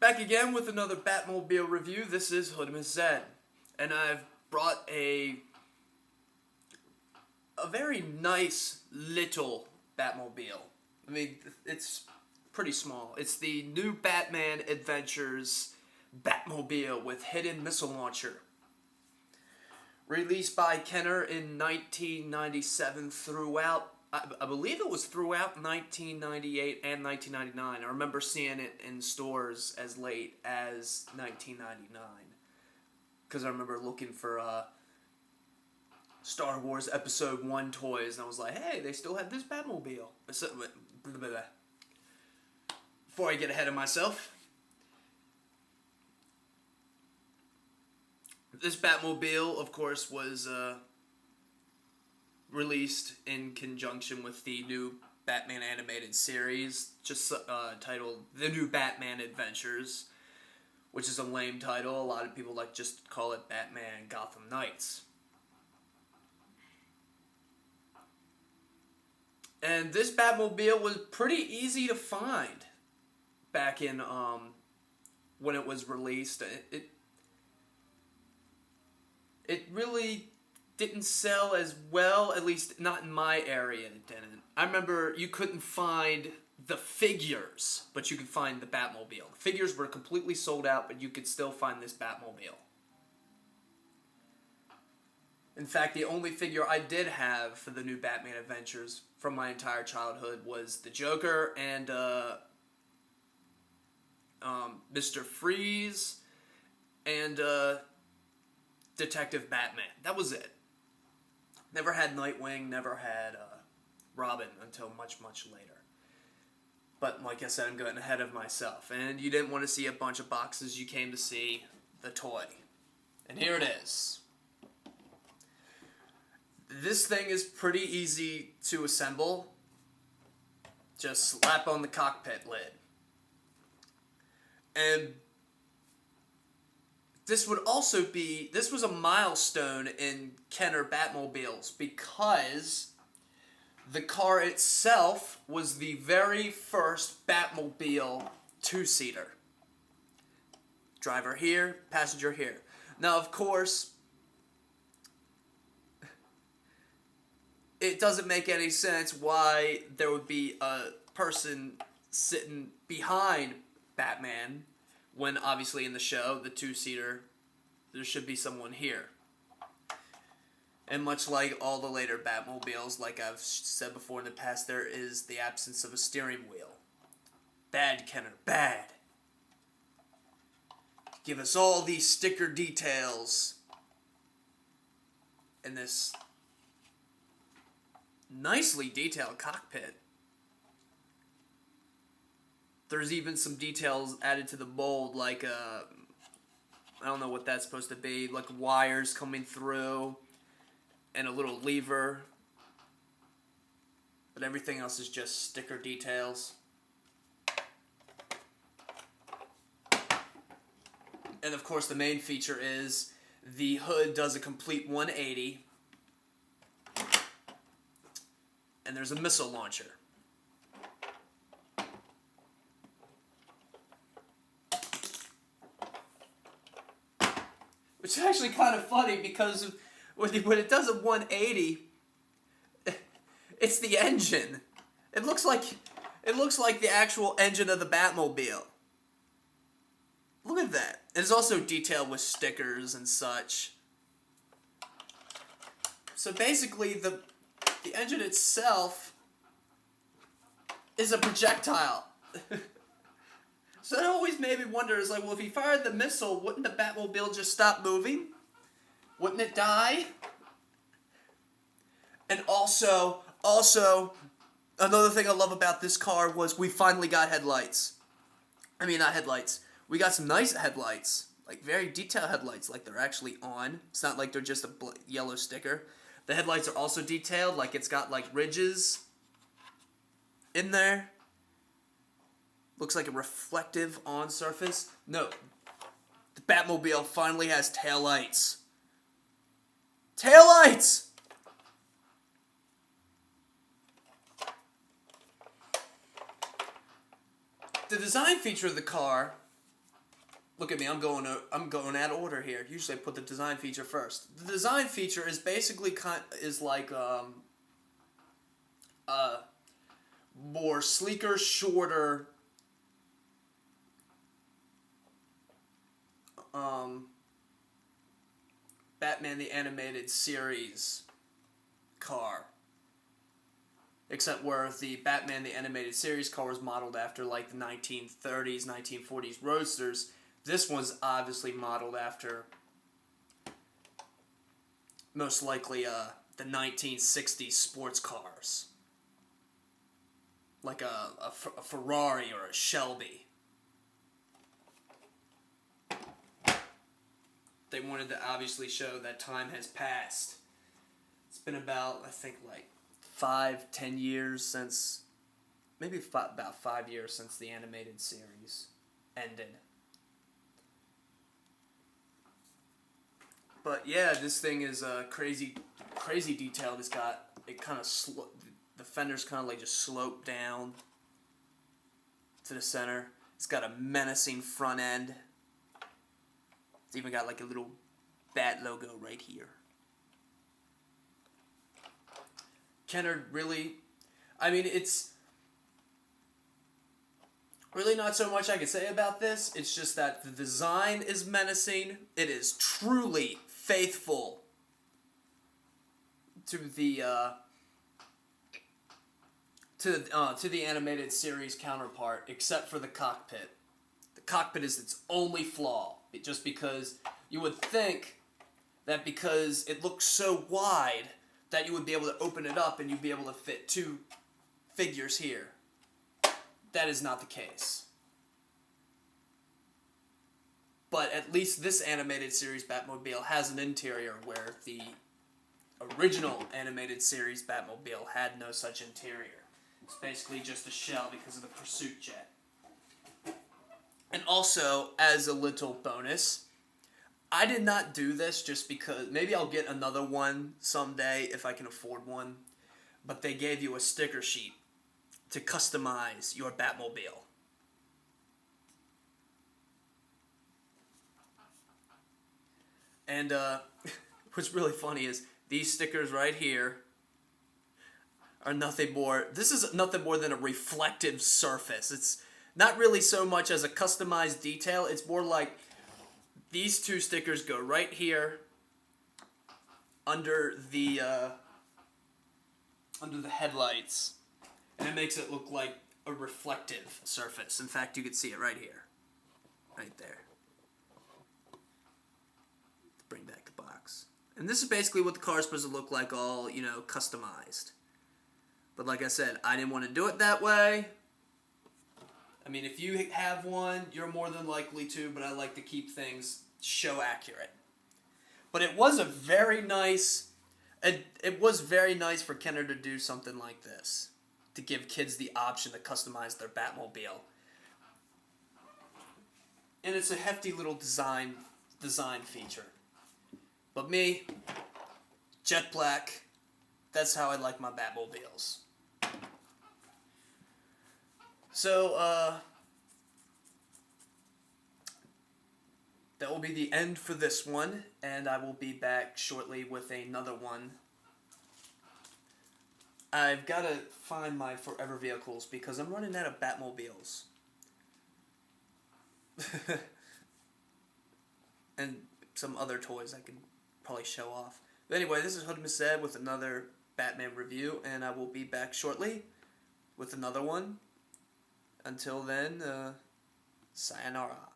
Back again with another Batmobile review. This is Hoodman Zed, and I've brought a very nice little Batmobile. I mean, it's pretty small. It's the new Batman Adventures Batmobile with hidden missile launcher. Released by Kenner in 1997 throughout, I believe it was throughout 1998 and 1999. I remember seeing it in stores as late as 1999. Because I remember looking for Star Wars Episode 1 toys, and I was like, hey, they still have this Batmobile. Before I get ahead of myself, this Batmobile, of course, was released in conjunction with the new Batman animated series, just titled The New Batman Adventures, which is a lame title. A lot of people just call it Batman Gotham Knights. And this Batmobile was pretty easy to find back in when it was released. It really didn't sell as well, at least not in my area it didn't. I remember you couldn't find the figures, but you could find the Batmobile. The figures were completely sold out, but you could still find this Batmobile. In fact, the only figure I did have for the new Batman Adventures from my entire childhood was the Joker and Mr. Freeze and Detective Batman. That was it. Never had Nightwing, never had Robin until much, much later. But like I said, I'm getting ahead of myself. And you didn't want to see a bunch of boxes, you came to see the toy. And here it is. This thing is pretty easy to assemble. Just slap on the cockpit lid. And this was a milestone in Kenner Batmobiles because the car itself was the very first Batmobile two-seater. Driver here, passenger here. Now, of course, it doesn't make any sense why there would be a person sitting behind Batman when obviously in the show, the two-seater, there should be someone here. And much like all the later Batmobiles, like I've said before in the past, there is the absence of a steering wheel. Bad, Kenner, bad. Give us all these sticker details in this nicely detailed cockpit. There's even some details added to the mold, like, I don't know what that's supposed to be, like wires coming through, and a little lever. But everything else is just sticker details. And of course the main feature is the hood does a complete 180. And there's a missile launcher. Which is actually kind of funny because when it does a 180, it's the engine. It looks like the actual engine of the Batmobile. Look at that. It's also detailed with stickers and such. So basically, the engine itself is a projectile. So that always made me wonder, is like, well, if he fired the missile, wouldn't the Batmobile just stop moving? Wouldn't it die? And also, another thing I love about this car was we finally got headlights. I mean, not headlights. We got some nice headlights. Like, very detailed headlights, like they're actually on. It's not like they're just a yellow sticker. The headlights are also detailed, like it's got, like, ridges in there. Looks like a reflective on surface. No. The Batmobile finally has taillights. Taillights! The design feature of the car Look at me, I'm going out of order here. Usually I put the design feature first. The design feature is basically like more sleeker, shorter Batman the Animated Series car. Except where the Batman the Animated Series car was modeled after like the 1930s, 1940s roadsters, this one's obviously modeled after most likely the 1960s sports cars. Like a Ferrari or a Shelby. They wanted to obviously show that time has passed. It's been about, I think, like 5-10 years since, maybe about 5 years since the animated series ended. But yeah, this thing is crazy detailed. It's got, it kind of, the fenders kind of like just slope down to the center. It's got a menacing front end. It's even got like a little bat logo right here. Kenner really, I mean, it's really not so much I can say about this. It's just that the design is menacing. It is truly faithful to the animated series counterpart, except for the cockpit. The cockpit is its only flaw, just because you would think that because it looks so wide that you would be able to open it up and you'd be able to fit two figures here. That is not the case. But at least this animated series Batmobile has an interior where the original animated series Batmobile had no such interior. It's basically just a shell because of the pursuit jet. And also, as a little bonus, I did not do this just because, maybe I'll get another one someday if I can afford one, but they gave you a sticker sheet to customize your Batmobile. And what's really funny is these stickers right here are nothing more, this is nothing more than a reflective surface. It's not really so much as a customized detail, it's more like these two stickers go right here under the headlights, and it makes it look like a reflective surface. In fact, you can see it right here, right there. Bring back the box, and this is basically what the car is supposed to look like, all customized. But like I said, I didn't want to do it that way. I mean, if you have one, you're more than likely to, but I like to keep things show accurate. But it was very nice for Kenner to do something like this, to give kids the option to customize their Batmobile. And it's a hefty little design feature. But me, jet black, that's how I like my Batmobiles. So, that will be the end for this one, and I will be back shortly with another one. I've got to find my forever vehicles because I'm running out of Batmobiles. And some other toys I could probably show off. But anyway, this is Hood Ed with another Batman review, and I will be back shortly with another one. Until then, sayonara.